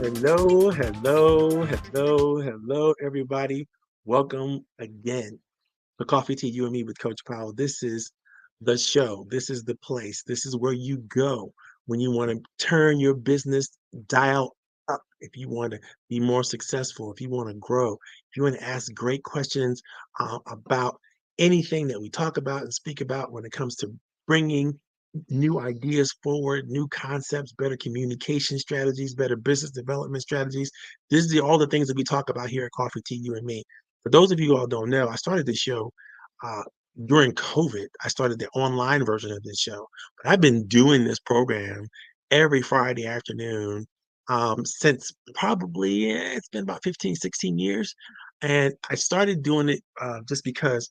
Hello, hello, hello, hello, everybody. Welcome again to Coffee Tea, You and Me with Coach Powell. This is the show. This is the place. This is where you go when you want to turn your business dial up. If you want to be more successful, if you want to grow, if you want to ask great questions about anything that we talk about and speak about when it comes to bringing new ideas forward, new concepts, better communication strategies, better business development strategies. This is all the things that we talk about here at Coffee Tea, You and Me. For those of you who all don't know, I started this show uh, during COVID. I started the online version of this show, but I've been doing this program every Friday afternoon since probably, it's been about 15, 16 years. And I started doing it just because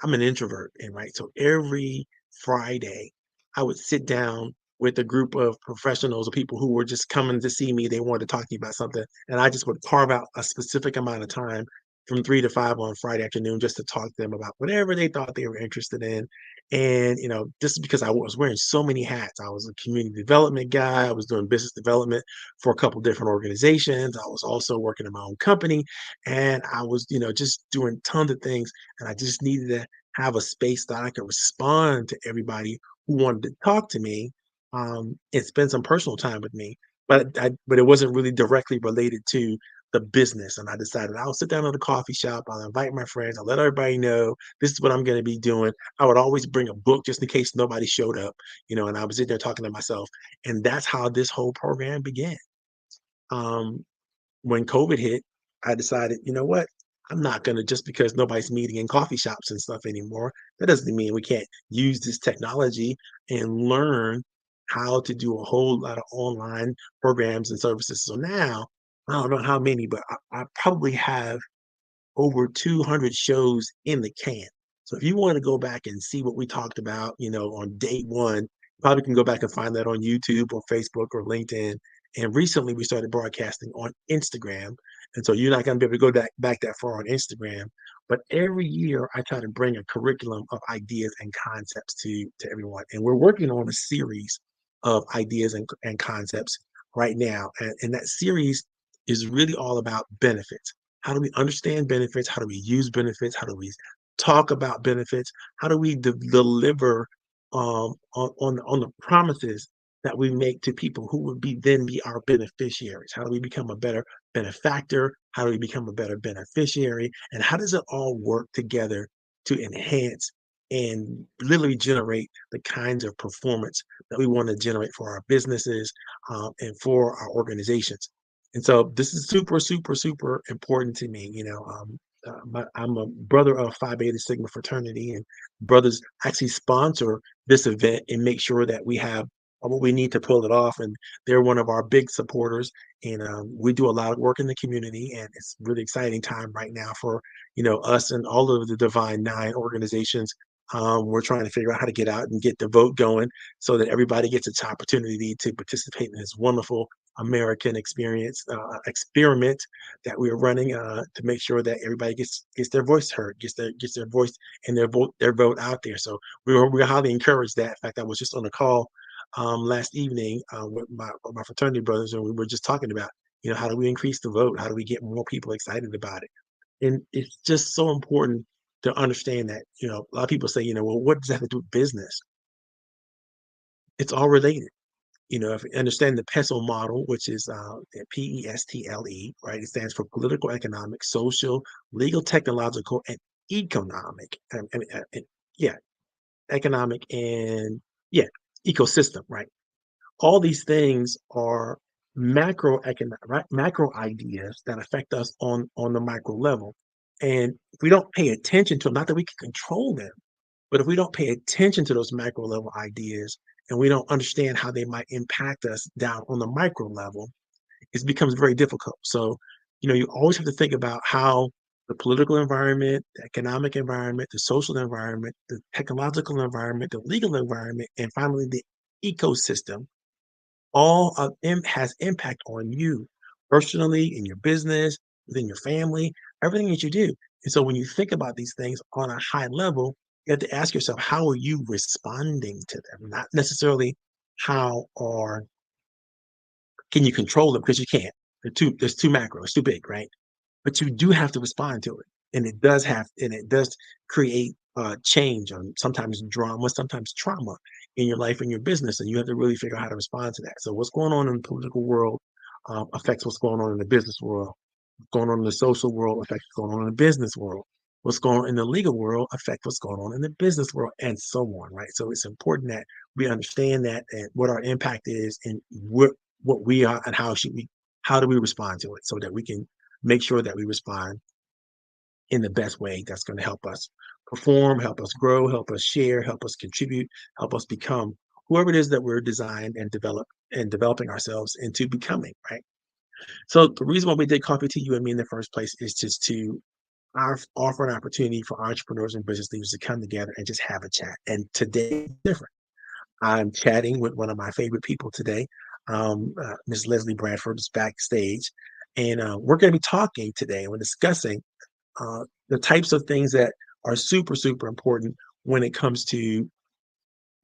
I'm an introvert, and right, so every Friday, I would sit down with a group of professionals or people who were just coming to see me. They wanted to talk to me about something, and I just would carve out a specific amount of time from 3 to 5 on Friday afternoon just to talk to them about whatever they thought they were interested in. And, this is because I was wearing so many hats. I was a community development guy. I was doing business development for a couple different organizations. I was also working in my own company, and I was, just doing tons of things, and I just needed to have a space that I could respond to everybody who wanted to talk to me, and spend some personal time with me. But it wasn't really directly related to the business. And I decided I'll sit down at a coffee shop. I'll invite my friends. I'll let everybody know this is what I'm going to be doing. I would always bring a book just in case nobody showed up, and I was sitting there talking to myself. And that's how this whole program began. Um, when COVID hit, I decided, you know what? I'm not going to, just because nobody's meeting in coffee shops and stuff anymore, that doesn't mean we can't use this technology and learn how to do a whole lot of online programs and services. So now, I don't know how many, but I probably have over 200 shows in the can. So if you want to go back and see what we talked about, on day one, probably can go back and find that on YouTube or Facebook or LinkedIn. And recently we started broadcasting on Instagram. And so you're not going to be able to go back that far on Instagram. But every year I try to bring a curriculum of ideas and concepts to everyone. And we're working on a series of ideas and concepts right now. And that series is really all about benefits. How do we understand benefits? How do we use benefits? How do we talk about benefits? How do we deliver on the promises that we make to people who would then be our beneficiaries? How do we become a better benefactor? How do we become a better beneficiary? And how does it all work together to enhance and literally generate the kinds of performance that we want to generate for our businesses, and for our organizations? And so this is super, super, super important to me. I'm a brother of Phi Beta Sigma fraternity, and brothers actually sponsor this event and make sure that we have what we need to pull it off. And they're one of our big supporters. And we do a lot of work in the community, and it's really exciting time right now for us and all of the Divine Nine organizations. We're trying to figure out how to get out and get the vote going so that everybody gets its opportunity to participate in this wonderful American experiment that we are running to make sure that everybody gets their voice heard, gets their voice and their vote out there. So we're highly encouraged that. In fact, I was just on a call last evening with my fraternity brothers, and we were just talking about how do we increase the vote? How do we get more people excited about it? And it's just so important to understand that a lot of people say well, what does that have to do with business? It's all related. If you understand the PESTLE model, which is PESTLE, right? It stands for political, economic, social, legal, technological, and economic. Yeah, economic and yeah, ecosystem, right? All these things are macro ideas that affect us on the micro level. And if we don't pay attention to them, not that we can control them, but if we don't pay attention to those macro level ideas and we don't understand how they might impact us down on the micro level, it becomes very difficult. So, you always have to think about how the political environment, the economic environment, the social environment, the technological environment, the legal environment, and finally the ecosystem all of them has impact on you personally, in your business, within your family, everything that you do. And so when you think about these things on a high level, you have to ask yourself, how are you responding to them? Not necessarily how are Can you control them? Because you can't. There's too macro. It's too big, right? But you do have to respond to it, and it does create change, sometimes drama, sometimes trauma in your life and your business, and you have to really figure out how to respond to that. So what's going on in the political world affects what's going on in the business world. What's going on in the social world affects what's going on in the business world. What's going on in the legal world affects what's going on in the business world, and so on, right? So it's important that we understand that and what our impact is, and what we are, and how do we respond to it, so that we can make sure that we respond in the best way that's going to help us perform, help us grow, help us share, help us contribute, help us become whoever it is that we're designed and developing ourselves into becoming, right? So the reason why we did Coffee Tea, you and me in the first place is just to offer an opportunity for entrepreneurs and business leaders to come together and just have a chat. And today is different. I'm chatting with one of my favorite people today. Ms. Leslie Bradford is backstage, and we're going to be talking today, and we're discussing the types of things that are super, super important when it comes to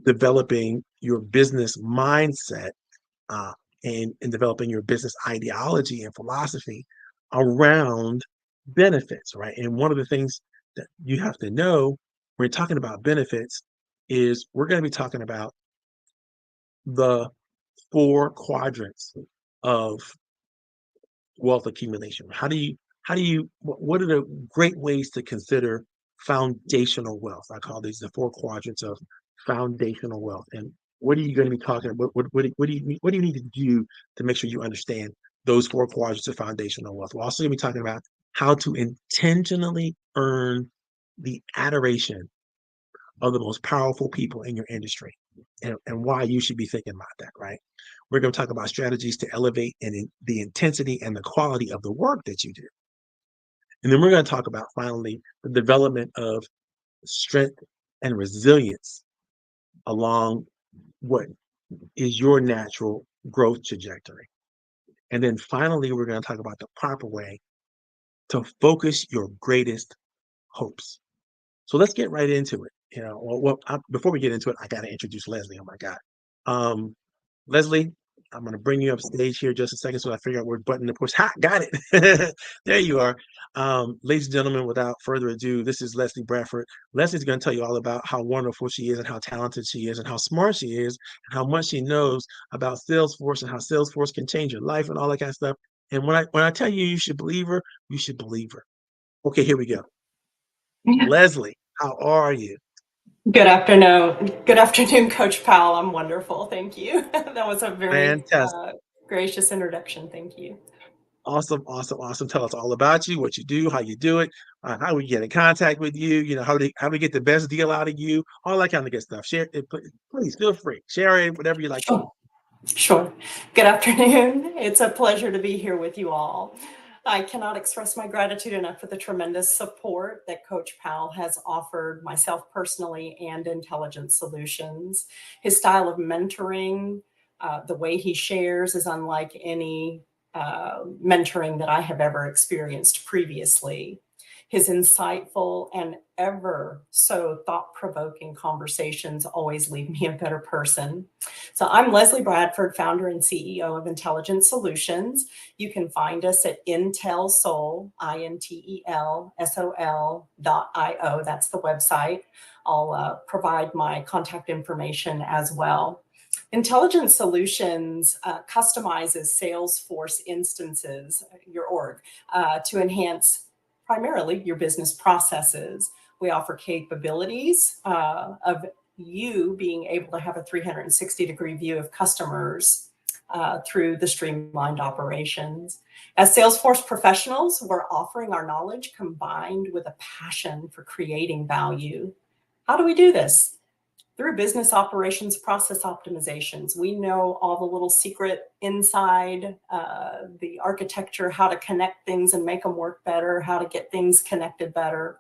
developing your business mindset, uh, and developing your business ideology and philosophy around benefits, right? And one of the things that you have to know when you're talking about benefits is we're going to be talking about the four quadrants of wealth accumulation. What are the great ways to consider foundational wealth? I call these the four quadrants of foundational wealth. And what are you going to be talking about? What do you need to do to make sure you understand those four quadrants of foundational wealth? We're also going to be talking about how to intentionally earn the adoration of the most powerful people in your industry, and why you should be thinking about that, right? We're going to talk about strategies to elevate the intensity and the quality of the work that you do. And then we're going to talk about finally the development of strength and resilience along what is your natural growth trajectory. And then finally, we're going to talk about the proper way to focus your greatest hopes. So let's get right into it. Before we get into it, I got to introduce Leslie. Oh my God. Um, Leslie, I'm going to bring you up stage here just a second so I figure out which button to push. Ha, got it. There you are. Ladies and gentlemen, without further ado, this is Leslie Bradford. Leslie's going to tell you all about how wonderful she is and how talented she is and how smart she is and how much she knows about Salesforce and how Salesforce can change your life and all that kind of stuff. And when I tell you you should believe her, you should believe her. Okay, here we go. Leslie, how are you? Good afternoon. Good afternoon, Coach Powell. I'm wonderful. Thank you. That was a very Fantastic. gracious introduction. Thank you. Awesome, awesome, awesome. Tell us all about you, what you do, how you do it, how we get in contact with you, how we get the best deal out of you, all that kind of good stuff. Share it, please feel free. Share it, whatever you like to do. Sure. Sure. Good afternoon. It's a pleasure to be here with you all. I cannot express my gratitude enough for the tremendous support that Coach Powell has offered myself personally and Intelligent Solutions. His style of mentoring, the way he shares is unlike any mentoring that I have ever experienced previously. His insightful and ever so thought provoking conversations always leave me a better person. So I'm Leslie Bradford, founder and CEO of Intelligent Solutions. You can find us at intelsol, INTELSOL.io. That's the website. I'll provide my contact information as well. Intelligent Solutions customizes Salesforce instances, your org, to enhance primarily your business processes. We offer capabilities of you being able to have a 360-degree view of customers through the streamlined operations. As Salesforce professionals, we're offering our knowledge combined with a passion for creating value. How do we do this? Through business operations process optimizations. We know all the little secret inside the architecture, how to connect things and make them work better, how to get things connected better.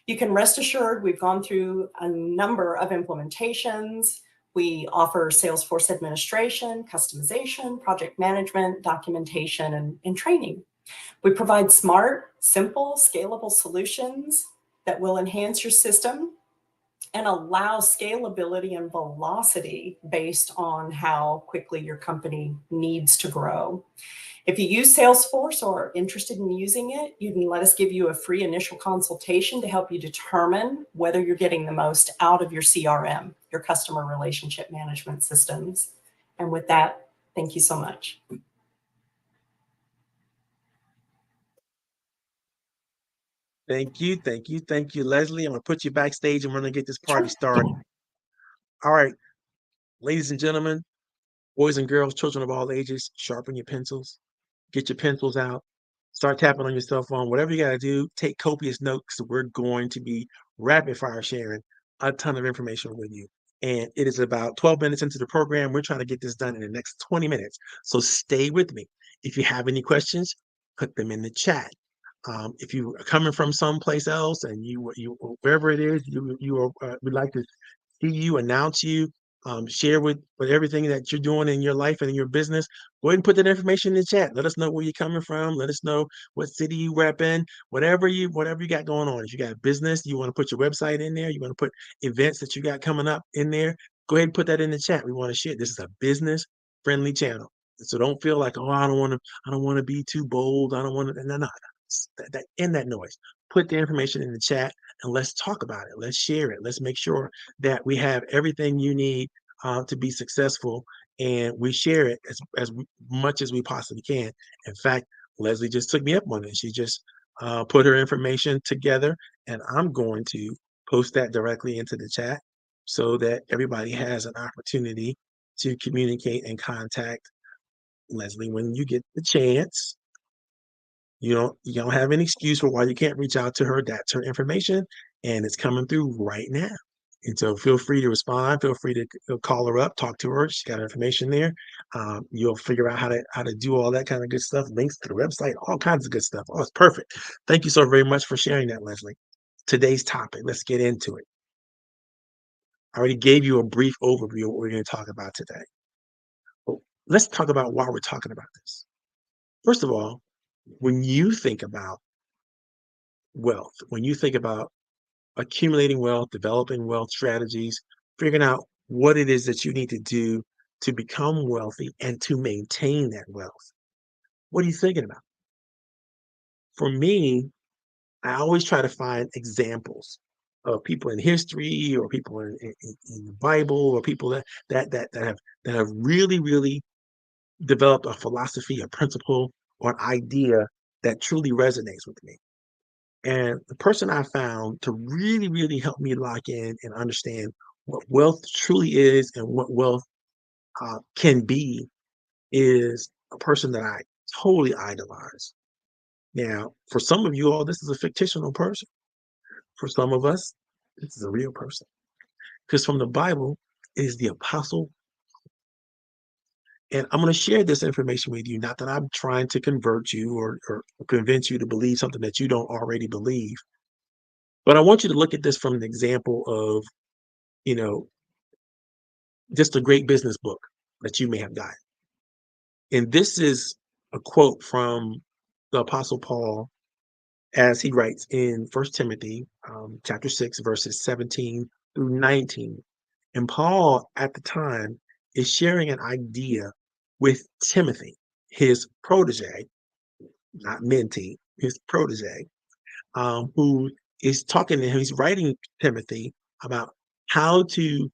You can rest assured we've gone through a number of implementations. We offer Salesforce administration, customization, project management, documentation, and training. We provide smart, simple, scalable solutions that will enhance your system and allow scalability and velocity based on how quickly your company needs to grow. If you use Salesforce or are interested in using it, you can let us give you a free initial consultation to help you determine whether you're getting the most out of your CRM, your customer relationship management systems. And with that, thank you so much. Thank you, Leslie. I'm gonna put you backstage and we're gonna get this party Sure. started. All right, ladies and gentlemen, boys and girls, children of all ages, sharpen your pencils, get your pencils out, start tapping on your cell phone, whatever you gotta do, take copious notes. We're going to be rapid fire sharing a ton of information with you. And it is about 12 minutes into the program. We're trying to get this done in the next 20 minutes. So stay with me. If you have any questions, put them in the chat. If you are coming from someplace else and you wherever it is would like to see you, announce you, share with everything that you're doing in your life and in your business, go ahead and put that information in the chat. Let us know where you're coming from. Let us know what city you rep in, whatever you got going on. If you got a business, you want to put your website in there, you want to put events that you got coming up in there, go ahead and put that in the chat. We want to share. This is a business friendly channel. So don't feel like, oh, I don't want to be too bold. I don't want to, no, no, in that noise. Put the information in the chat and let's talk about it. Let's share it. Let's make sure that we have everything you need to be successful, and we share it as much as we possibly can. In fact, Leslie just took me up on it. She just put her information together, and I'm going to post that directly into the chat so that everybody has an opportunity to communicate and contact Leslie when you get the chance. You don't have any excuse for why you can't reach out to her. That's her information, and it's coming through right now. And so feel free to respond. Feel free to call her up, talk to her. She's got her information there. You'll figure out how to do all that kind of good stuff. Links to the website, all kinds of good stuff. Oh, it's perfect. Thank you so very much for sharing that, Leslie. Today's topic. Let's get into it. I already gave you a brief overview of what we're going to talk about today. But let's talk about why we're talking about this. First of all, when you think about wealth, when you think about accumulating wealth, developing wealth strategies, figuring out what it is that you need to do to become wealthy and to maintain that wealth. What are you thinking about? For me, I always try to find examples of people in history or people in the Bible or people that have really developed a philosophy, a principle, or an idea that truly resonates with me. And the person I found to really help me lock in and understand what wealth truly is and what wealth can be is a person that I totally idolize. Now, for some of you all, this is a fictional person. For some of us, this is a real person. Because from the Bible, it is the apostle. And I'm going to share this information with you, not that I'm trying to convert you or convince you to believe something that you don't already believe, but I want you to look at this from an example of, you know, just a great business book that you may have gotten. And this is a quote from the Apostle Paul as he writes in First Timothy chapter 6, verses 17 through 19. And Paul, at the time, is sharing an idea with Timothy, his protege, not mentee, his protege, who is talking to him. He's writing Timothy about how to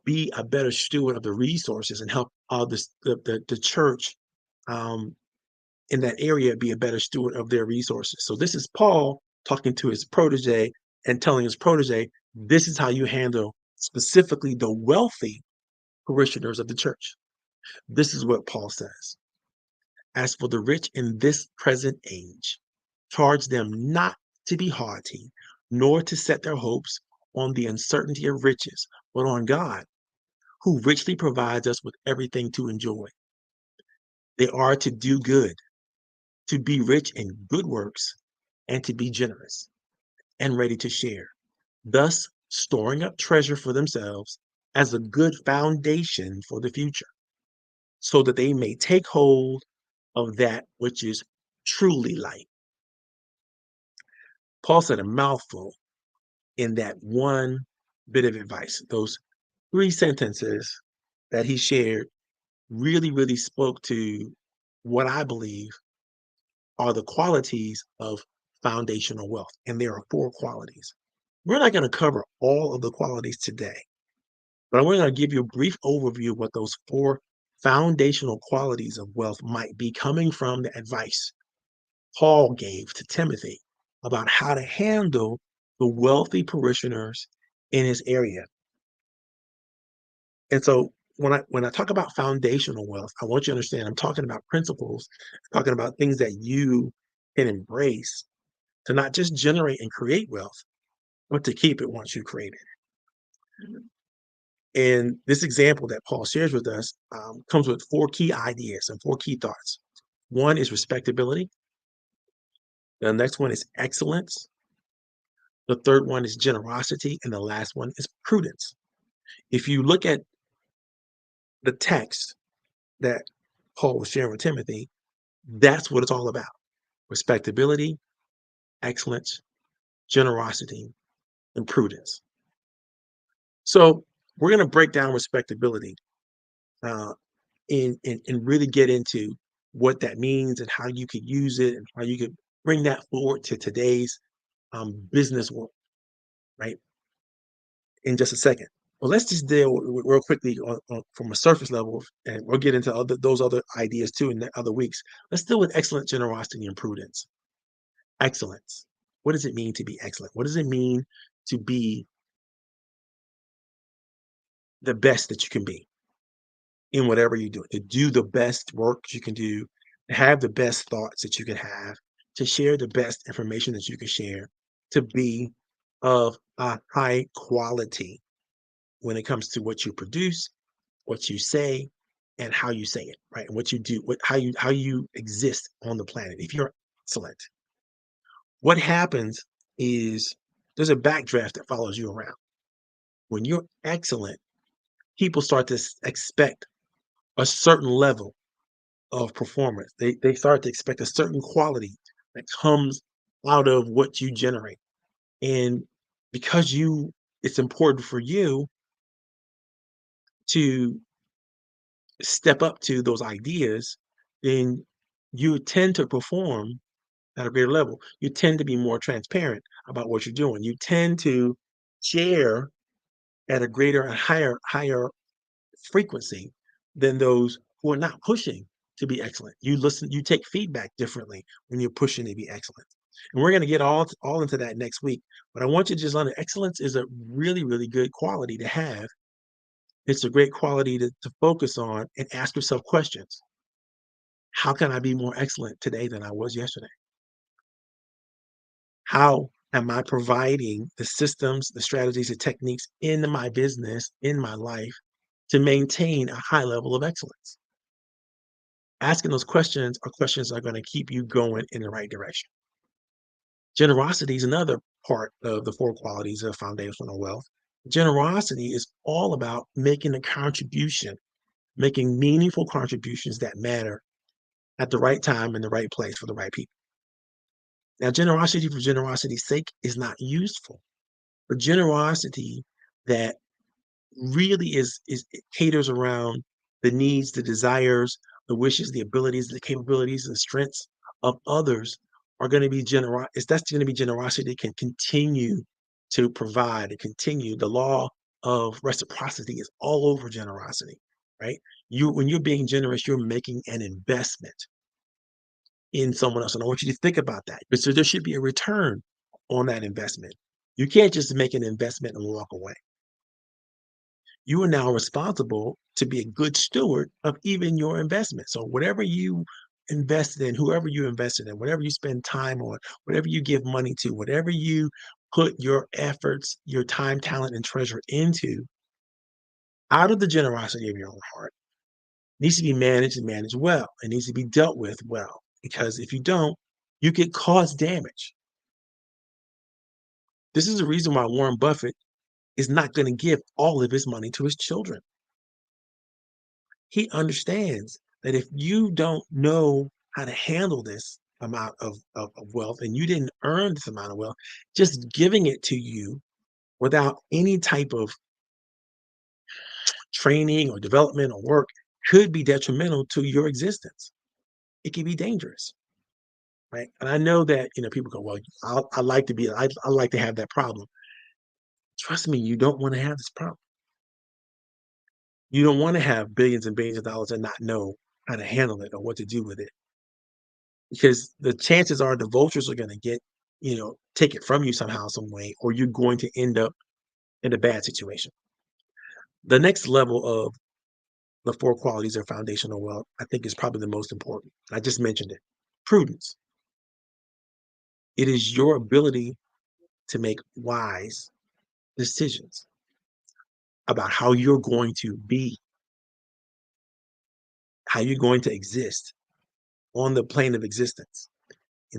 be a better steward of the resources and help the church um, in that area be a better steward of their resources. So this is Paul talking to his protege and telling his protege, this is how you handle specifically the wealthy parishioners of the church. This is what Paul says. As for the rich in this present age, charge them not to be haughty, nor to set their hopes on the uncertainty of riches, but on God, who richly provides us with everything to enjoy. They are to do good, to be rich in good works, and to be generous and ready to share, thus storing up treasure for themselves as a good foundation for the future, so that they may take hold of that which is truly life. Paul said a mouthful in that one bit of advice. Those 3 sentences that he shared really, really spoke to what I believe are the qualities of foundational wealth. And there are 4 qualities. We're not going to cover all of the qualities today, but I'm going to give you a brief overview of what those 4 foundational qualities of wealth might be, coming from the advice Paul gave to Timothy about how to handle the wealthy parishioners in his area. And so when I talk about foundational wealth, I want you to understand I'm talking about principles, talking about things that you can embrace to not just generate and create wealth, but to keep it once you create it. And this example that Paul shares with us comes with 4 key ideas and 4 key thoughts. One is respectability. The next one is excellence. The third one is generosity. And the last one is prudence. If you look at the text that Paul was sharing with Timothy, that's what it's all about: respectability, excellence, generosity, and prudence. So we're going to break down respectability uh, and really get into what that means and how you could use it and how you could bring that forward to today's business world, right? In just a second. Well, let's just deal real quickly from a surface level, and we'll get into those other ideas too in the other weeks. Let's deal with excellent generosity and prudence. Excellence. What does it mean to be excellent? What does it mean to be the best that you can be in whatever you do? To do the best work you can do, to have the best thoughts that you can have, to share the best information that you can share, to be of a high quality when it comes to what you produce, what you say, and how you say it, right? And what you do, how you exist on the planet. If you're excellent, what happens is there's a backdraft that follows you around. When you're excellent, people start to expect a certain level of performance. They start to expect a certain quality that comes out of what you generate. And because it's important for you to step up to those ideas, then you tend to perform at a greater level. You tend to be more transparent about what you're doing. You tend to share at a greater and higher frequency than those who are not pushing to be excellent. You listen, you take feedback differently when you're pushing to be excellent. And we're going to get all into that next week. But I want you to just learn that excellence is a really, really good quality to have. It's a great quality to focus on and ask yourself questions. How can I be more excellent today than I was yesterday? How am I providing the systems, the strategies, the techniques in my business, in my life to maintain a high level of excellence? Asking those questions are questions that are going to keep you going in the right direction. Generosity is another part of the 4 qualities of foundational wealth. Generosity is all about making a contribution, making meaningful contributions that matter at the right time in the right place for the right people. Now, generosity for generosity's sake is not useful, but generosity that really is it caters around the needs, the desires, the wishes, the abilities, the capabilities, and strengths of others are going to be that's going to be generosity that can continue to provide and continue. The law of reciprocity is all over generosity, right? When you're being generous, you're making an investment in someone else. And I want you to think about that. So there should be a return on that investment. You can't just make an investment and walk away. You are now responsible to be a good steward of even your investment. So whatever you invested in, whoever you invested in, whatever you spend time on, whatever you give money to, whatever you put your efforts, your time, talent, and treasure into, out of the generosity of your own heart, needs to be managed and managed well. It needs to be dealt with well. Because if you don't, you could cause damage. This is the reason why Warren Buffett is not going to give all of his money to his children. He understands that if you don't know how to handle this amount of wealth and you didn't earn this amount of wealth, just giving it to you without any type of training or development or work could be detrimental to your existence. It can be dangerous, right? And I know that people go, "Well, I like to be, I like to have that problem." Trust me, you don't want to have this problem. You don't want to have billions and billions of dollars and not know how to handle it or what to do with it, because the chances are the vultures are going to take it from you somehow, some way, or you're going to end up in a bad situation. The next level of the four qualities of foundational wealth, I think, is probably the most important. I just mentioned it. Prudence. It is your ability to make wise decisions about how you're going to be, how you're going to exist on the plane of existence.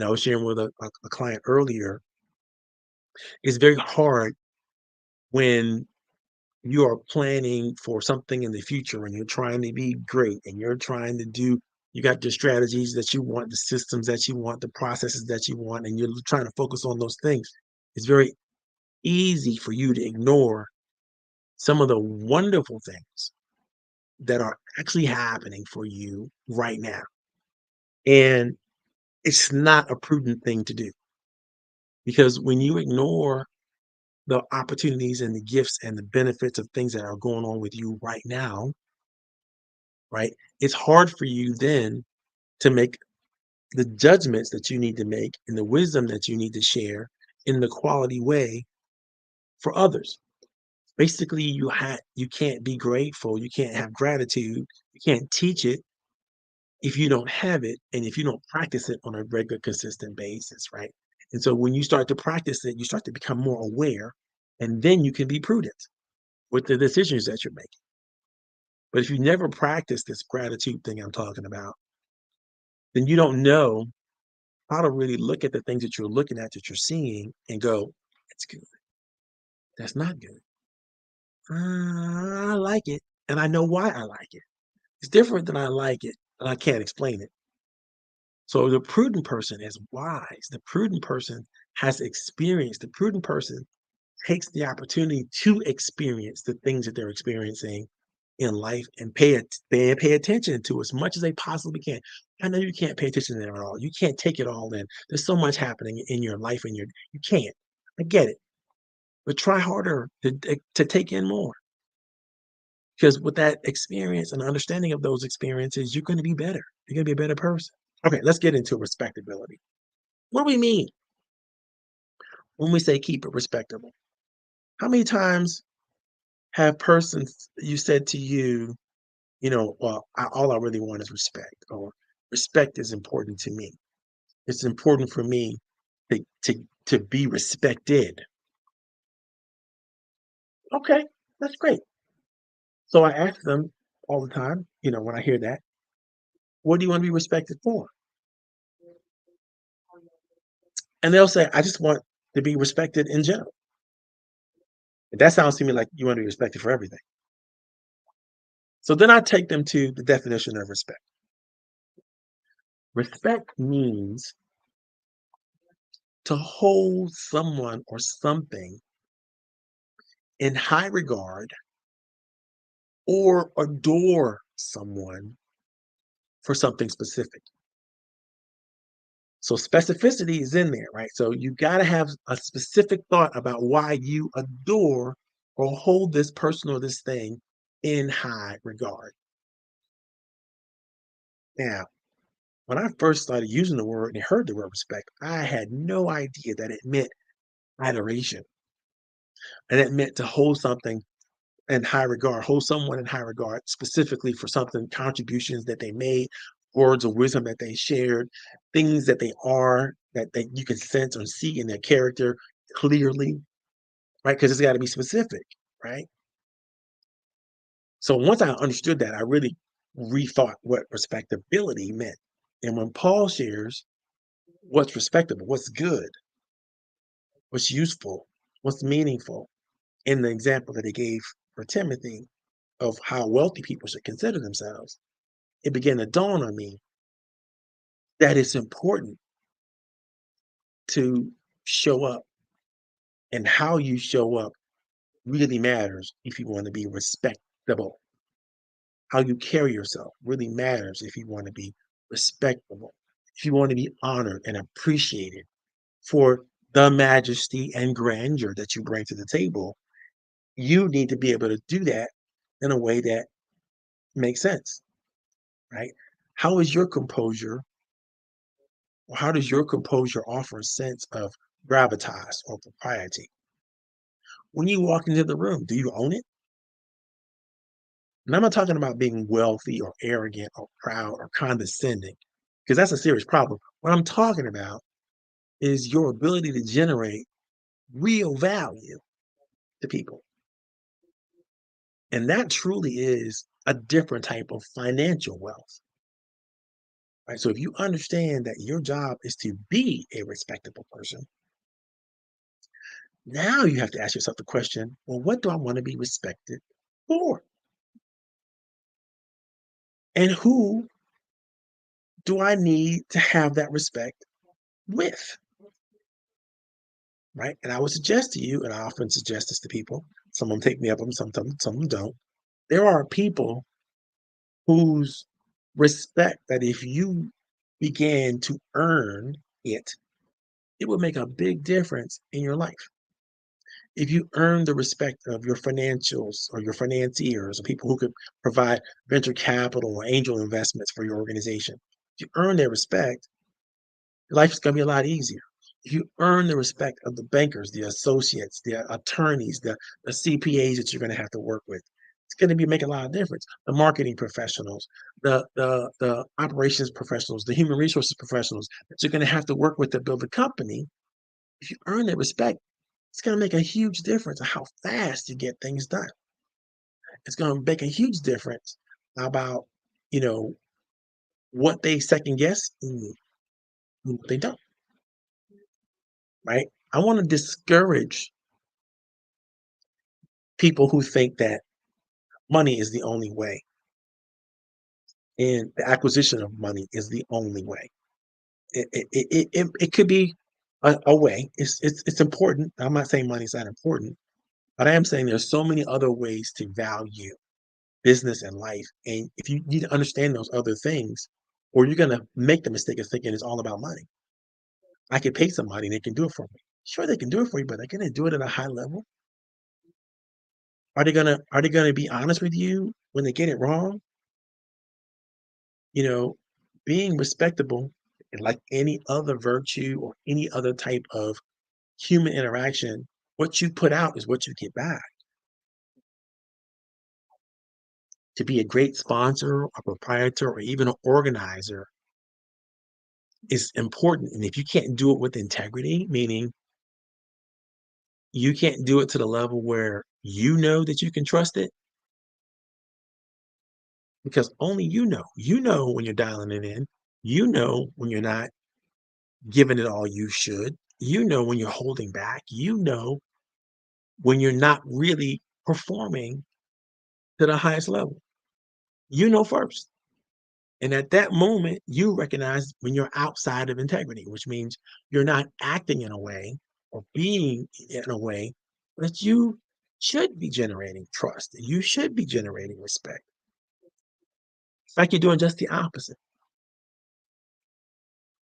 I was sharing with a client earlier. It's very hard when you are planning for something in the future and you're trying to be great and you got your strategies that you want, the systems that you want, the processes that you want, and you're trying to focus on those things. It's very easy for you to ignore some of the wonderful things that are actually happening for you right now. And it's not a prudent thing to do, because when you ignore the opportunities and the gifts and the benefits of things that are going on with you right now, right? It's hard for you then to make the judgments that you need to make and the wisdom that you need to share in the quality way for others. Basically, you can't be grateful, you can't have gratitude, you can't teach it if you don't have it and if you don't practice it on a regular, consistent basis, right? And so when you start to practice it, you start to become more aware, and then you can be prudent with the decisions that you're making. But if you never practice this gratitude thing I'm talking about, then you don't know how to really look at the things that you're looking at, that you're seeing, and go, "That's good. That's not good. I like it, and I know why I like it. It's different than I like it, and I can't explain it." So the prudent person is wise. The prudent person has experience. The prudent person takes the opportunity to experience the things that they're experiencing in life and pay attention to as much as they possibly can. I know you can't pay attention to it all. You can't take it all in. There's so much happening in your life, and you can't. I get it, but try harder to take in more, because with that experience and understanding of those experiences, you're going to be better. You're going to be a better person. Okay, let's get into respectability. What do we mean when we say keep it respectable? How many times have persons you said to you, "Well, all I really want is respect," or "Respect is important to me. It's important for me to be respected." Okay, that's great. So I ask them all the time, when I hear that, "What do you want to be respected for?" And they'll say, "I just want to be respected in general." That sounds to me like you want to be respected for everything. So then I take them to the definition of respect. Respect means to hold someone or something in high regard or adore someone for something specific. So specificity is in there, right? So you got to have a specific thought about why you adore or hold this person or this thing in high regard. Now, when I first started using the word and heard the word respect, I had no idea that it meant adoration, and it meant to hold something in high regard, hold someone in high regard specifically for something, contributions that they made, words of wisdom that they shared, things that they are, that you can sense or see in their character clearly, right? Because it's got to be specific, right? So once I understood that, I really rethought what respectability meant. And when Paul shares what's respectable, what's good, what's useful, what's meaningful, in the example that he gave for Timothy of how wealthy people should consider themselves, it began to dawn on me that it's important to show up, and how you show up really matters if you want to be respectable. How you carry yourself really matters if you want to be respectable. If you want to be honored and appreciated for the majesty and grandeur that you bring to the table, you need to be able to do that in a way that makes sense, right? How is your composure, or how does your composure offer a sense of gravitas or propriety? When you walk into the room, do you own it? And I'm not talking about being wealthy or arrogant or proud or condescending, because that's a serious problem. What I'm talking about is your ability to generate real value to people. And that truly is a different type of financial wealth, right? So if you understand that your job is to be a respectable person, now you have to ask yourself the question, well, what do I want to be respected for? And who do I need to have that respect with? Right? And I would suggest to you, and I often suggest this to people, some of them take me up on them, some of them don't. There are people whose respect that if you began to earn it, it would make a big difference in your life. If you earn the respect of your financials or your financiers or people who could provide venture capital or angel investments for your organization, if you earn their respect, life is going to be a lot easier. If you earn the respect of the bankers, the associates, the attorneys, the CPAs that you're going to have to work with, it's going to be make a lot of difference. The marketing professionals, the operations professionals, the human resources professionals that you're going to have to work with to build a company. If you earn their respect, it's going to make a huge difference in how fast you get things done. It's going to make a huge difference about you know what they second guess and what they don't. Right? I want to discourage people who think that money is the only way and the acquisition of money is the only way. It could be a way. It's important. I'm not saying money's not important, but I am saying there's so many other ways to value business and life. And if you need to understand those other things, or you're gonna make the mistake of thinking it's all about money. I could pay somebody and they can do it for me. Sure, they can do it for you, but they're gonna do it at a high level. Are they gonna be honest with you when they get it wrong? You know, being respectable, like any other virtue or any other type of human interaction, what you put out is what you get back. To be a great sponsor, a proprietor, or even an organizer is important. And if you can't do it with integrity, meaning you can't do it to the level where you know that you can trust it, because only you know when you're dialing it in, you know when you're not giving it all you should, you know when you're holding back, you know when you're not really performing to the highest level. You know first. And at that moment, you recognize when you're outside of integrity, which means you're not acting in a way or being in a way that you should be generating trust. You should be generating respect. It's like you're doing just the opposite.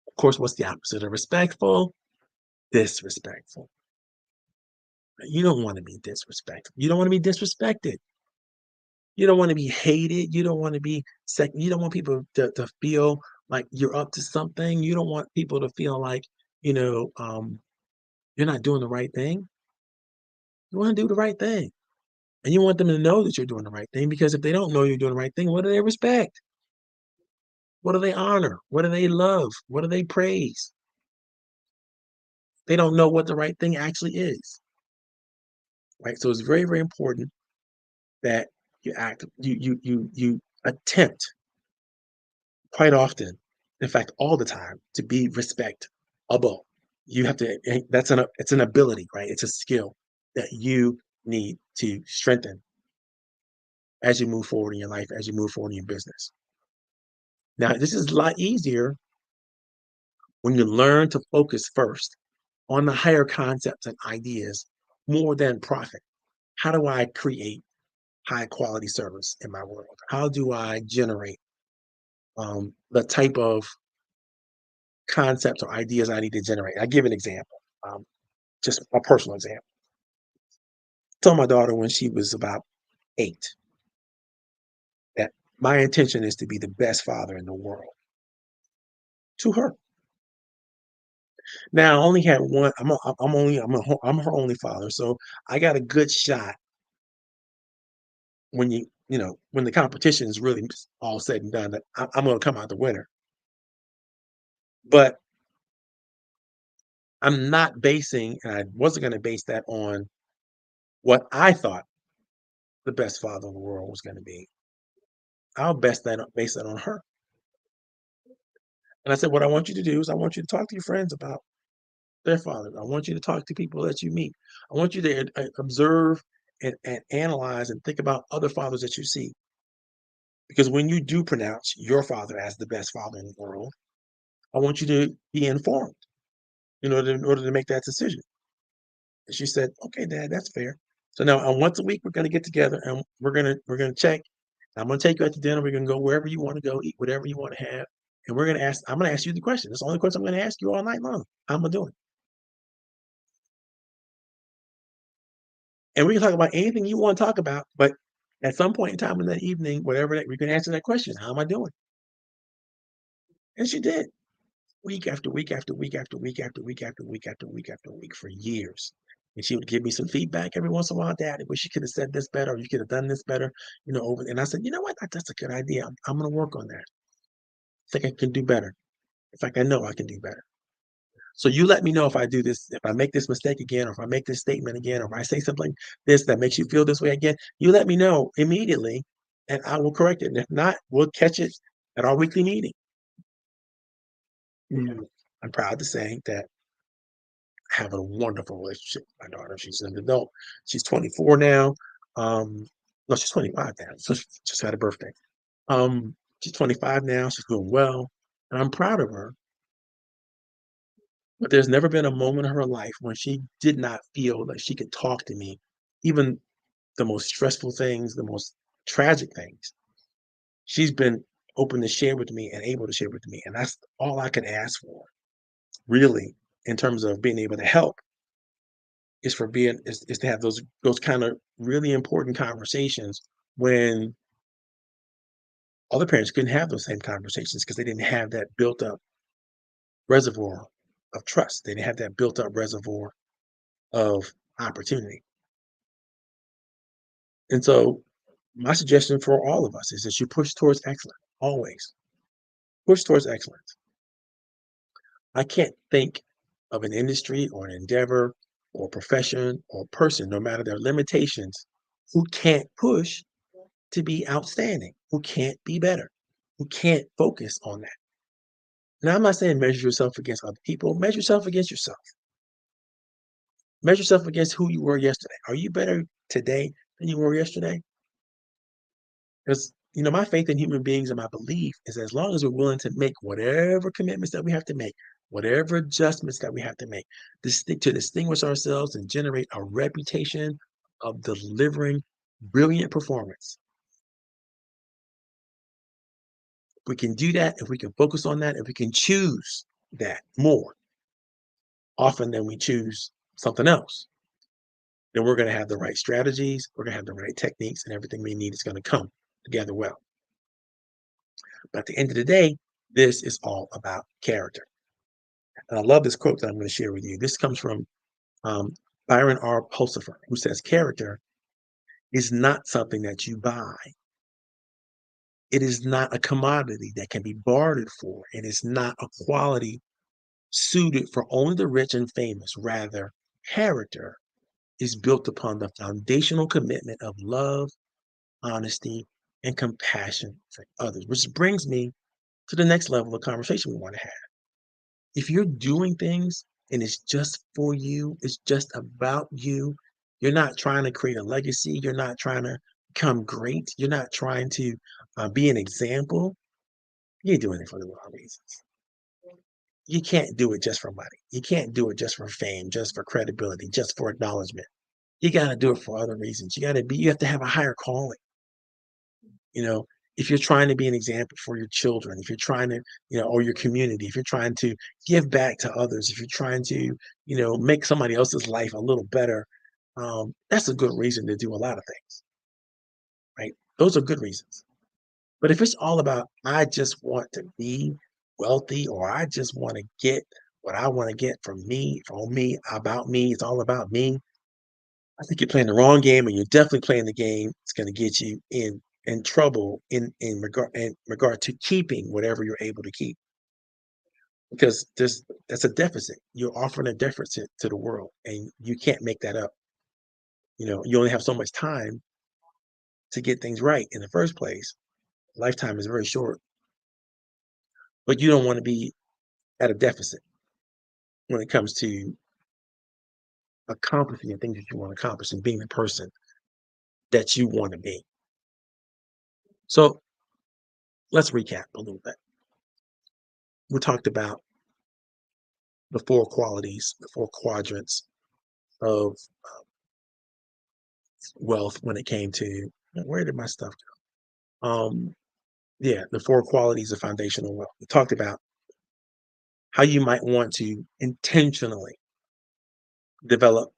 Of course, what's the opposite of respectful? Disrespectful. You don't want to be disrespectful. You don't want to be disrespected. You don't wanna be hated, you don't wanna be you don't want people to feel like you're up to something, you don't want people to feel like, you know, you're not doing the right thing. You wanna do the right thing, and you want them to know that you're doing the right thing, because if they don't know you're doing the right thing, what do they respect? What do they honor? What do they love? What do they praise? They don't know what the right thing actually is, right? So it's very, very important that you attempt quite often, in fact, all the time, to be respectable. You have to, it's an ability, right? It's a skill that you need to strengthen as you move forward in your life, as you move forward in your business. Now, this is a lot easier when you learn to focus first on the higher concepts and ideas more than profit. How do I create high quality service in my world? How do I generate the type of concepts or ideas I need to generate? I give an example, just a personal example. Told my daughter when she was about 8 that my intention is to be the best father in the world to her. Now I only had one. I'm her only father, so I got a good shot when when the competition is really all said and done that I'm going to come out the winner. But I'm not basing, and I wasn't going to base that on what I thought the best father in the world was going to be. I'll base that on her. And I said, what I want you to do is I want you to talk to your friends about their fathers. I want you to talk to people that you meet. I want you to observe and analyze and think about other fathers that you see. Because when you do pronounce your father as the best father in the world, I want you to be informed in order to make that decision. And she said, okay, Dad, that's fair. So now once a week we're gonna get together and we're gonna check. I'm gonna take you out to dinner. We're gonna go wherever you want to go, eat whatever you want to have. And I'm gonna ask you the question. It's the only question I'm gonna ask you all night long. How am I doing? And we can talk about anything you want to talk about, but at some point in time in that evening, whatever that we can answer that question. How am I doing? And she did. Week after week after week after week after week after week after week after week for years. And she would give me some feedback every once in a while. Dad, I wish you could have said this better, or you could have done this better, over. And I said, you know what? That's a good idea. I'm going to work on that. I think I can do better. In fact, I know I can do better. So you let me know if I do this, if I make this mistake again, or if I make this statement again, or if I say something this that makes you feel this way again. You let me know immediately, and I will correct it. And if not, we'll catch it at our weekly meeting. Mm. I'm proud to say that having a wonderful relationship with my daughter. She's an adult. She's 24 now. No, she's 25 now. So she just had a birthday. She's 25 now. She's doing well, and I'm proud of her. But there's never been a moment in her life when she did not feel like she could talk to me, even the most stressful things, the most tragic things. She's been open to share with me and able to share with me, and that's all I could ask for, really, in terms of being able to help is to have those kind of really important conversations when other parents couldn't have those same conversations because they didn't have that built up reservoir of trust. They didn't have that built up reservoir of opportunity. And so my suggestion for all of us is that you push towards excellence. Always push towards excellence. I can't think of an industry or an endeavor or profession or person, no matter their limitations, who can't push to be outstanding, who can't be better, who can't focus on that. Now, I'm not saying measure yourself against other people, measure yourself against yourself. Measure yourself against who you were yesterday. Are you better today than you were yesterday? Because, my faith in human beings and my belief is as long as we're willing to make whatever commitments that we have to make, whatever adjustments that we have to make, to distinguish ourselves and generate a reputation of delivering brilliant performance. We can do that if we can focus on that, if we can choose that more often than we choose something else, then we're going to have the right strategies, we're going to have the right techniques, and everything we need is going to come together well. But at the end of the day, this is all about character. And I love this quote that I'm going to share with you. This comes from um, Byron R. Pulsifer, who says, character is not something that you buy. It is not a commodity that can be bartered for. It is not a quality suited for only the rich and famous. Rather, character is built upon the foundational commitment of love, honesty, and compassion for others, which brings me to the next level of conversation we want to have. If you're doing things and it's just for you, it's just about you, you're not trying to create a legacy, you're not trying to become great, you're not trying to be an example, you're doing it for the wrong reasons. You can't do it just for money. You can't do it just for fame, just for credibility, just for acknowledgement. You got to do it for other reasons. You have to have a higher calling. You know, if you're trying to be an example for your children, if you're trying to, or your community, if you're trying to give back to others, if you're trying to, make somebody else's life a little better, that's a good reason to do a lot of things, right? Those are good reasons. But if it's all about, I just want to be wealthy, or I just want to get what I want to get from me, about me, it's all about me. I think you're playing the wrong game, and you're definitely playing the game that's going to get you in trouble in regard to keeping whatever you're able to keep, because that's a deficit. You're offering a deficit to the world, and you can't make that up. You only have so much time to get things right in the first place. Lifetime is very short, but you don't want to be at a deficit when it comes to accomplishing the things that you want to accomplish and being the person that you want to be. So let's recap a little bit. We talked about the four qualities, the four quadrants of wealth when it came to, where did my stuff go? Yeah, the four qualities of foundational wealth. We talked about how you might want to intentionally develop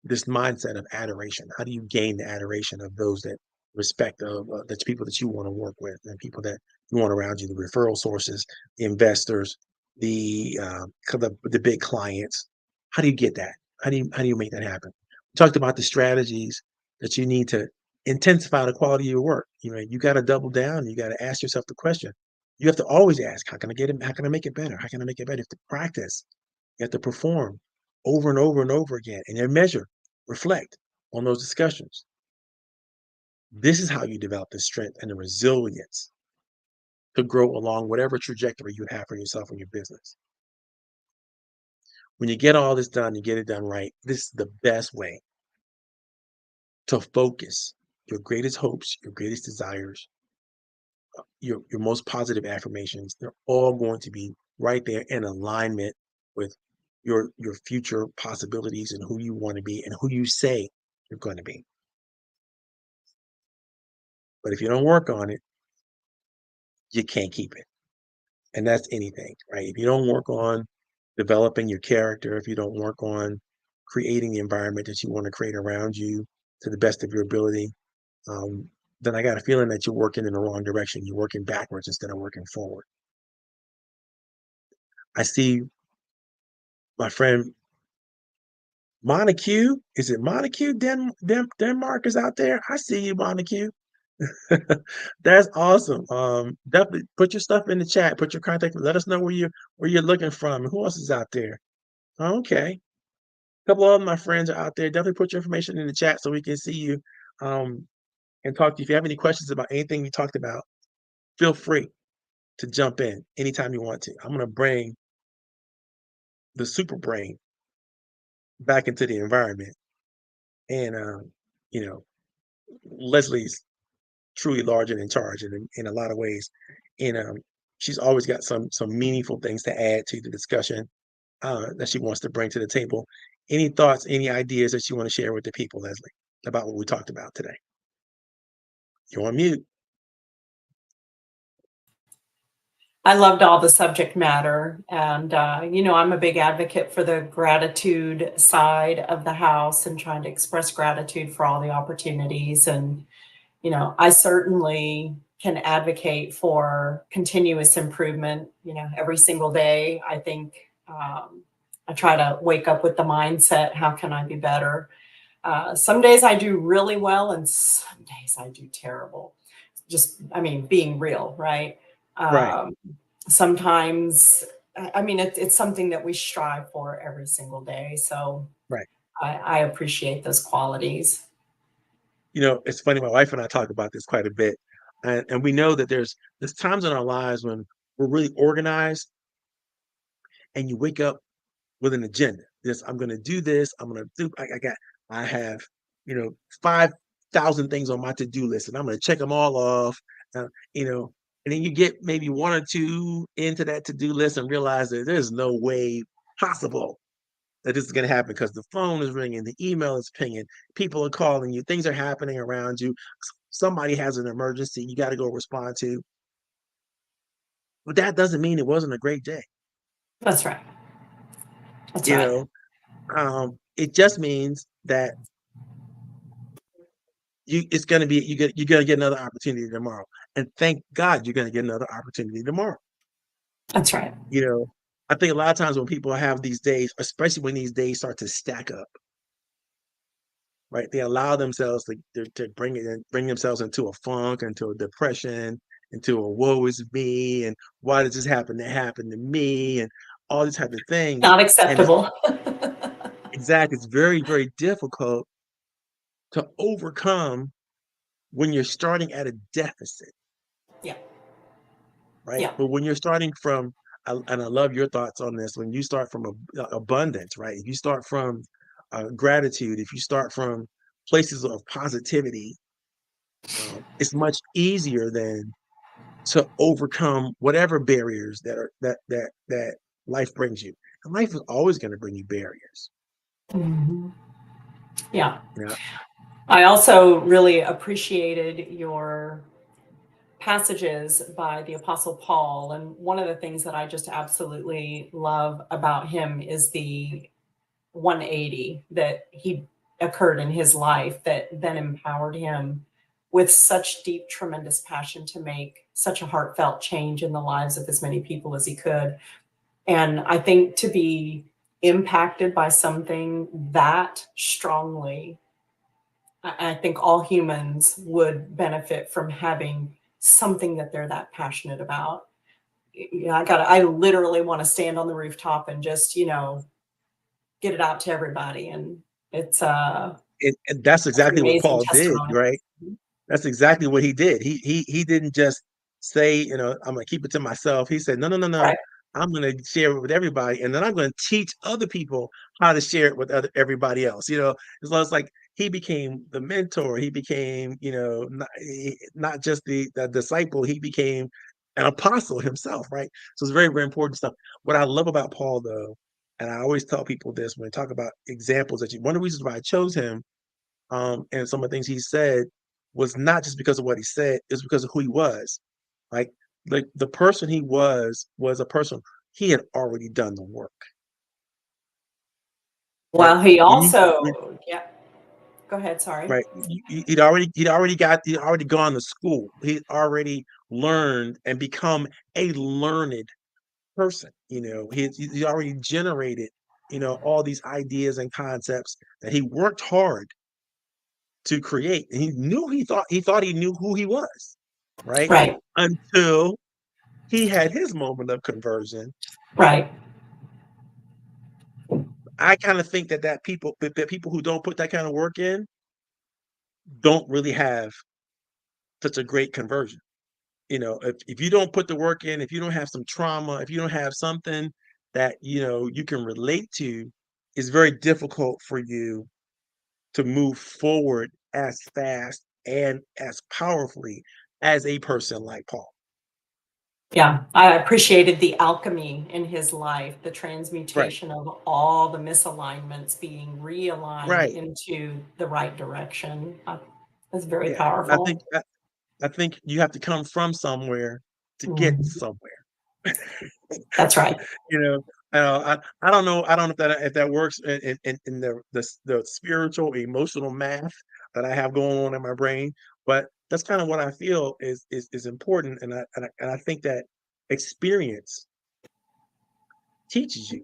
this mindset of adoration. How do you gain the adoration of those that respect of the people that you want to work with and people that you want around you, the referral sources, the investors, the big clients? How do you get that? How do you make that happen? We talked about the strategies that you need to intensify the quality of your work. You got to double down. You got to ask yourself the question. You have to always ask, how can I get it? How can I make it better? How can I make it better? You have to practice. You have to perform over and over and over again, and then measure, reflect on those discussions. This is how you develop the strength and the resilience to grow along whatever trajectory you have for yourself and your business. When you get all this done, you get it done right. This is the best way to focus your greatest hopes, your greatest desires, your most positive affirmations. They're all going to be right there in alignment with your future possibilities and who you want to be and who you say you're going to be. But if you don't work on it, you can't keep it. And that's anything, right? If you don't work on developing your character, if you don't work on creating the environment that you want to create around you to the best of your ability, um, then I got a feeling that you're working in the wrong direction. You're working backwards instead of working forward. I see my friend Montague. Is it Montague Denmark is out there? I see you, Montague. That's awesome. Definitely put your stuff in the chat. Put your contact. Let us know where you're looking from. Who else is out there? Okay, a couple of my friends are out there. Definitely put your information in the chat so we can see you, um, and talk to you. If you have any questions about anything we talked about, feel free to jump in anytime you want to. I'm gonna bring the super brain back into the environment, and you know, Leslie's truly large and in charge in a lot of ways, and she's always got some meaningful things to add to the discussion that she wants to bring to the table. Any thoughts, any ideas that you want to share with the people, Leslie, about what we talked about today? You're on mute. I loved all the subject matter. And, I'm a big advocate for the gratitude side of the house and trying to express gratitude for all the opportunities. And, I certainly can advocate for continuous improvement, every single day. I think I try to wake up with the mindset, how can I be better? Some days I do really well, and some days I do terrible. Just, I mean, being real, right? Right, Um, Sometimes, I mean, it's something that we strive for every single day. So right. I appreciate those qualities. It's funny. My wife and I talk about this quite a bit, and we know that there's times in our lives when we're really organized, and you wake up with an agenda. This I'm going to do this. I'm going to do. I have 5,000 things on my to do list, and I'm going to check them all off. Uh, you know, and then you get maybe one or two into that to do list and realize that there's no way possible that this is going to happen because the phone is ringing, the email is pinging, people are calling you, things are happening around you. Somebody has an emergency you got to go respond to. But that doesn't mean it wasn't a great day. That's right. That's You right. know, it just means that it's going to be you're going to get another opportunity tomorrow, and thank God you're going to get another opportunity tomorrow. That's right. You know, I think a lot of times when people have these days, especially when these days start to stack up, right? They allow themselves to bring themselves into a funk, into a depression, into a woe is me, and why does this happen to happen to me, and all these type of things. Not And it's acceptable. exactly it's very, very difficult to overcome when you're starting at a deficit, Yeah. right? Yeah. But when you're starting from, and I love your thoughts on this, when you start from abundance, right? If you start from gratitude, if you start from places of positivity, it's much easier then to overcome whatever barriers that life brings you. And life is always going to bring you barriers. Mhm. Yeah. You know, I also really appreciated your passages by the Apostle Paul. And one of the things that I just absolutely love about him is the 180 that he occurred in his life that then empowered him with such deep, tremendous passion to make such a heartfelt change in the lives of as many people as he could. And I think to be impacted by something that strongly, I think all humans would benefit from having something that they're that passionate about. I literally want to stand on the rooftop and just, get it out to everybody. And it's and that's that's an exactly what amazing Paul did, testimony. right? Mhm. That's exactly what he did. He didn't just say, I'm gonna keep it to myself. He said, no, no, no, no. Right, I'm gonna share it with everybody, and then I'm gonna teach other people how to share it with everybody else. As long as like he became the mentor, he became, not just the disciple, he became an apostle himself, right? So it's very, very important stuff. What I love about Paul, though, and I always tell people this when I talk about examples one of the reasons why I chose him and some of the things he said was not just because of what he said, it's because of who he was. Like the person he was a person he had already done the work, right? well, he When you also, yeah, go ahead, sorry. right, he'd already gone to school. He'd already learned and become a learned person. He already generated, all these ideas and concepts that he worked hard to create. And he thought he knew who he was, right? Right, Until he had his moment of conversion. right. I kind of think that people who don't put that kind of work in don't really have such a great conversion. If you don't put the work in, if you don't have some trauma, if you don't have something that you can relate to, it's very difficult for you to move forward as fast and as powerfully as a person like Paul. Yeah, I appreciated the alchemy in his life, the Right. transmutation of all the misalignments being realigned Right. into the right direction. That's very Yeah. I think powerful. I, I think you have to come from somewhere to get Mhm. somewhere. That's right. You know, I don't know. I don't know if that works in the spiritual, emotional math that I have going on in my brain, but that's kind of what I feel is important, and I think that experience teaches you.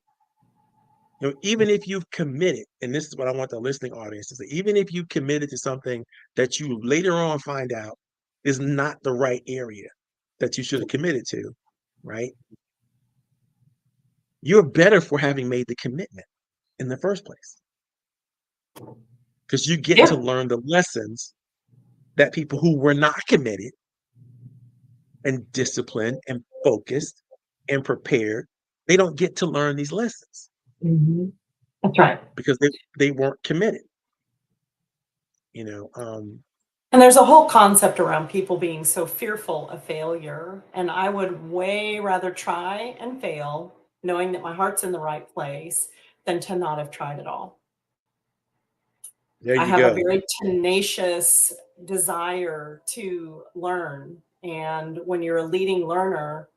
Even if you've committed, and this is what I want the listening audience to say, even if you committed to something that you later on find out is not the right area that you should have committed to, right? You're better for having made the commitment in the first place because you get to Yeah. learn the lessons that people who were not committed and disciplined and focused and prepared, they don't get to learn these lessons Mhm. That's right. because they weren't committed. You know, And there's a whole concept around people being so fearful of failure. And I would way rather try and fail, knowing that my heart's in the right place, than to not have tried at all. There I you have a go. very tenacious desire to learn. And when you're a leading learner,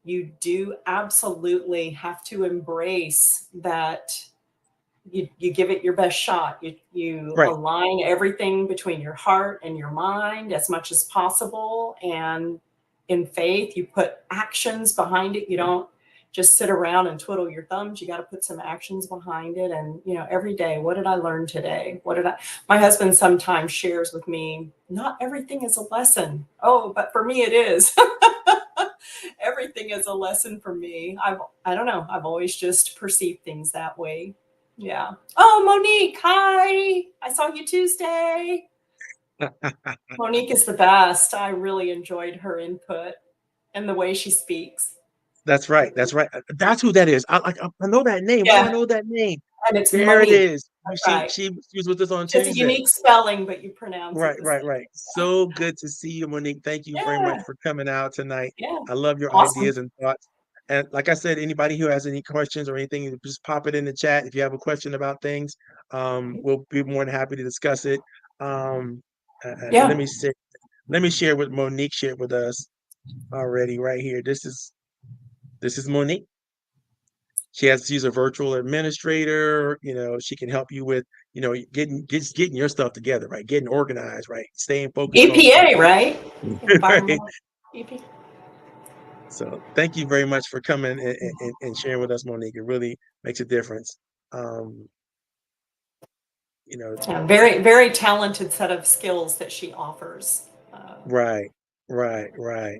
you do absolutely have to embrace that you give it your best shot. You Right. align everything between your heart and your mind as much as possible. And in faith, you put actions behind it. You don't just sit around and twiddle your thumbs. You got to put some actions behind it. And, you know, every day, what did I learn today? My husband sometimes shares with me, not everything is a lesson. Oh, but for me, it is. Everything is a lesson for me. I don't know. I've always just perceived things that way. Yeah. Oh, Monique, hi. I saw you Tuesday. Monique is the best. I really enjoyed her input and the way she speaks. That's right. That's right. That's who that is. I know that name. Why do I Yeah, know that name? and it's There it Monique. is. That's She right. she she was with us on She has a Tuesday. unique spelling, but you pronounce it Right, the right, same. right. So good to see you, Monique. Thank you very much Yeah, for coming out tonight. yeah. I love your Awesome. ideas and thoughts. And like I said, anybody who has any questions or anything, just pop it in the chat. If you have a question about things, we'll be more than happy to discuss it. Um, let Yeah. me see. Let me share what Monique shared with us already right here. This is Monique. She's a virtual administrator. She can help you with, getting your stuff together, right? Getting organized, right? Staying focused on EPA, right? right. Environmental EP. So thank you very much for coming and sharing with us, Monique. It really makes a difference. Um, you know, Yeah, very, very talented set of skills that she offers. right, right, right.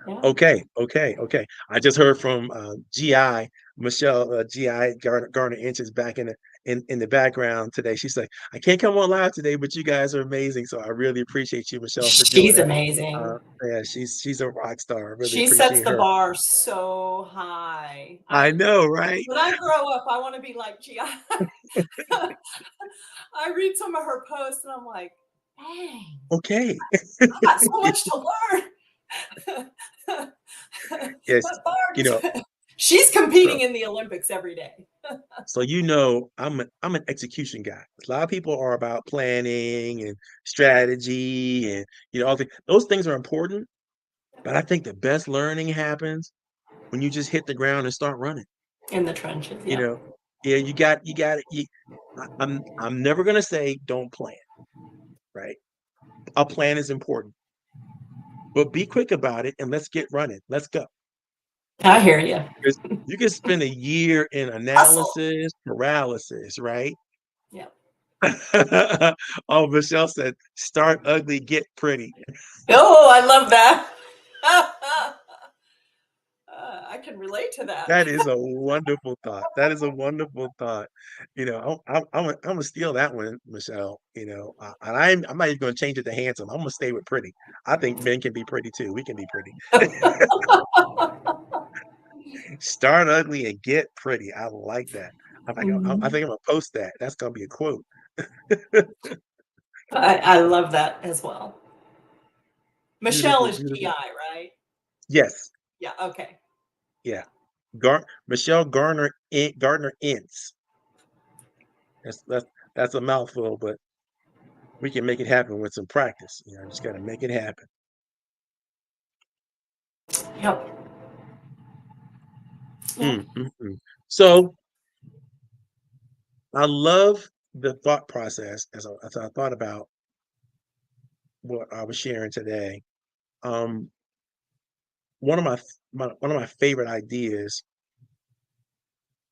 Yeah. Okay. I just heard from GI Michelle, GI Garner Inches back in the background today. She's like, I can't come on live today, but you guys are amazing. So I really appreciate you, Michelle, for doing She's that. amazing. Yeah, she's a rock star. I really She sets appreciate the her. bar so high. I know, right? When I grow up, I want to be like Gia. I read some of her posts and I'm like, dang, Okay. I got so much to learn. Yes, That bar you just know, she's so competing in the Olympics every day. so I'm an execution guy. A lot of people are about planning and strategy and all those things are important, but I think the best learning happens when you just hit the ground and start running. In the trenches, You yeah. know, yeah, I'm never gonna say don't plan, right? A plan is important, but be quick about it and let's get running. Let's go. I hear you. Because you can spend a year in Hustle. analysis paralysis, right? Yeah. Oh, Michelle said, "Start ugly, get pretty." Oh, I love that. I can relate to that. That is a wonderful thought. That is a wonderful thought. I'm gonna steal that one, Michelle. And I'm not even gonna change it to handsome. I'm gonna stay with pretty. I think men can be pretty too. We can be pretty. Start ugly and get pretty. I like that. I Mhm. think I'm gonna post that. That's gonna be a quote. I love that as well. Michelle Beautiful, is beautiful. GI, right? Yes, Yeah. Okay. yeah. Michelle Gardner Ince. That's a mouthful, but we can make it happen with some practice. Just got to make it happen. Yep. Yep. So I love the thought process as I thought about what I was sharing today. Um, one of my favorite ideas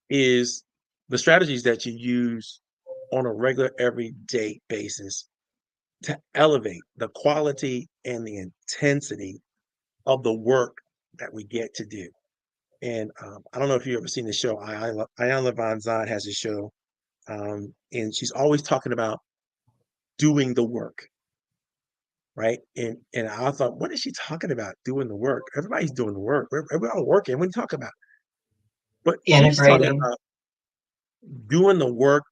is the strategies that you use on a regular everyday basis to elevate the quality and the intensity of the work that we get to do. And I don't know if you've ever seen the show. Ayanna Van Zant has a show, and she's always talking about doing the work, right? And I thought, what is she talking about? Doing the work? Everybody's doing the work. We're all working. What are you talking about? But she's talking Integrating. about doing the work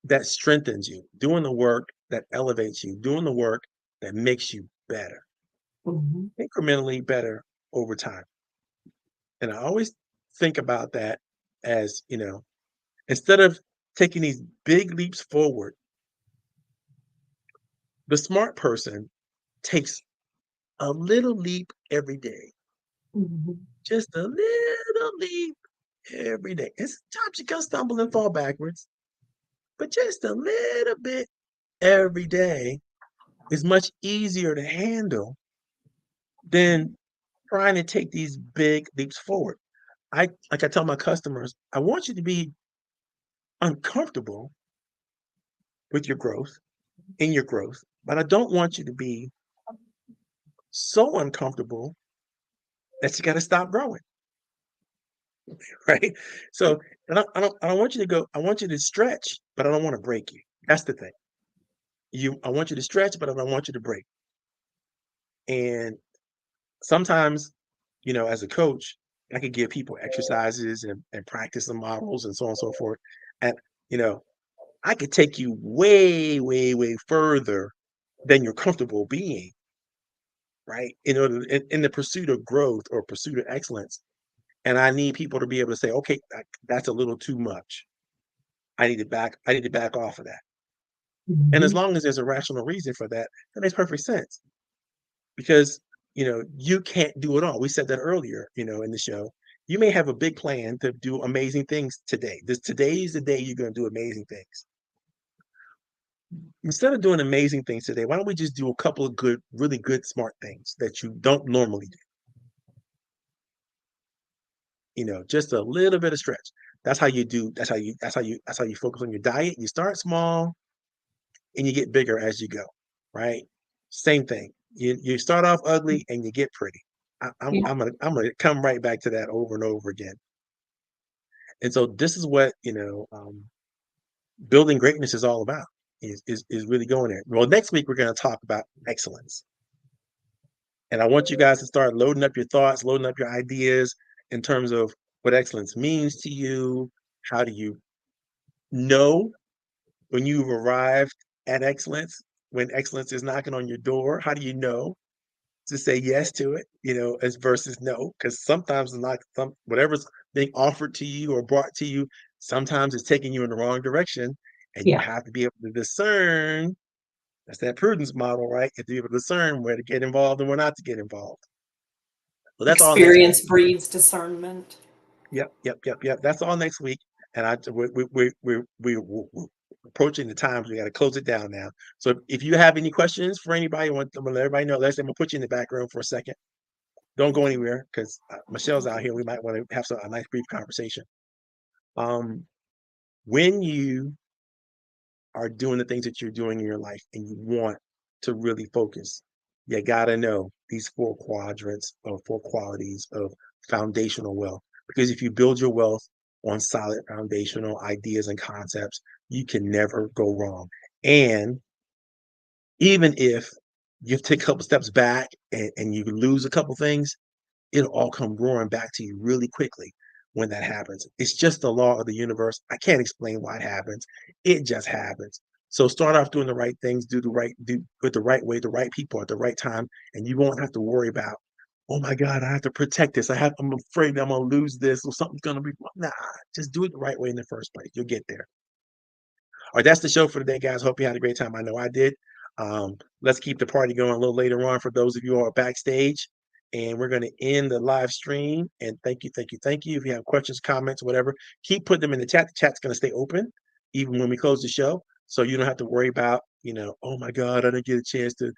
that strengthens you, doing the work that elevates you, doing the work that makes you better, Mhm. incrementally better over time. And I always think about that as, you know, instead of taking these big leaps forward, the smart person takes a little leap every day, Mhm. just a little leap every day. And sometimes you gonna stumble and fall backwards, but just a little bit every day is much easier to handle than trying to take these big leaps forward. I tell my customers, I want you to be uncomfortable with your growth, in your growth, but I don't want you to be so uncomfortable that you got to stop growing, right? So, and I don't want you to go. I want you to stretch, but I don't want to break you. That's the thing. I want you to stretch, but I don't want you to break. And sometimes, as a coach, I could give people exercises and practice the models and so on and so forth. And, you know, I could take you way, way, way further than you're comfortable being, right? In the pursuit of growth or pursuit of excellence. And I need people to be able to say, okay, that's a little too much. I need to back off of that. And as Mhm. long as there's a rational reason for that, that makes perfect sense. Because, you can't do it all. We said that earlier, in the show. You may have a big plan to do amazing things today. Today is the day you're going to do amazing things. Instead of doing amazing things today, why don't we just do a couple of good, really good, smart things that you don't normally do? Just a little bit of stretch. That's how you do. That's how you focus on your diet. You start small and you get bigger as you go, right? Same thing. You start off ugly and you get pretty. Yeah. I'm gonna come right back to that over and over again. And so this is what building greatness is all about. Is really going there. Well, next week we're going to talk about excellence, and I want you guys to start loading up your thoughts, loading up your ideas in terms of what excellence means to you. How do you know when you've arrived at excellence? When excellence is knocking on your door, how do you know to say yes to it, as versus no? Because sometimes it's not whatever's being offered to you or brought to you, sometimes it's taking you in the wrong direction. And you Yeah. have to be able to discern. That's that prudence model, right? You have to be able to discern where to get involved and where not to get involved. So that's all next week. Experience breeds discernment. Yep, yep, yep, yep. That's all next week. And we're approaching the times. We got to close it down now. So if you have any questions for anybody, I'm gonna let everybody know. I'm gonna put you in the back room for a second. Don't go anywhere because Michelle's out here. We might want to have a nice brief conversation. Um, when you are doing the things that you're doing in your life and you want to really focus, you gotta know these four quadrants or four qualities of foundational wealth. Because if you build your wealth on solid foundational ideas and concepts, you can never go wrong. And even if you take a couple steps back and you lose a couple things, it'll all come roaring back to you really quickly when that happens. It's just the law of the universe. I can't explain why it happens. It just happens. So start off doing the right things, do it the right way, the right people at the right time, and you won't have to worry about, oh my God, I have to protect this. I'm afraid I'm gonna lose this or something's gonna be nah, just do it the right way in the first place. You'll get there. All right, that's the show for today, guys. Hope you had a great time. I know I did. Let's keep the party going a little later on for those of you who are backstage. And we're going to end the live stream. And thank you, thank you, thank you. If you have questions, comments, whatever, keep putting them in the chat. The chat's going to stay open even when we close the show. So you don't have to worry about, oh my God, I didn't get a chance to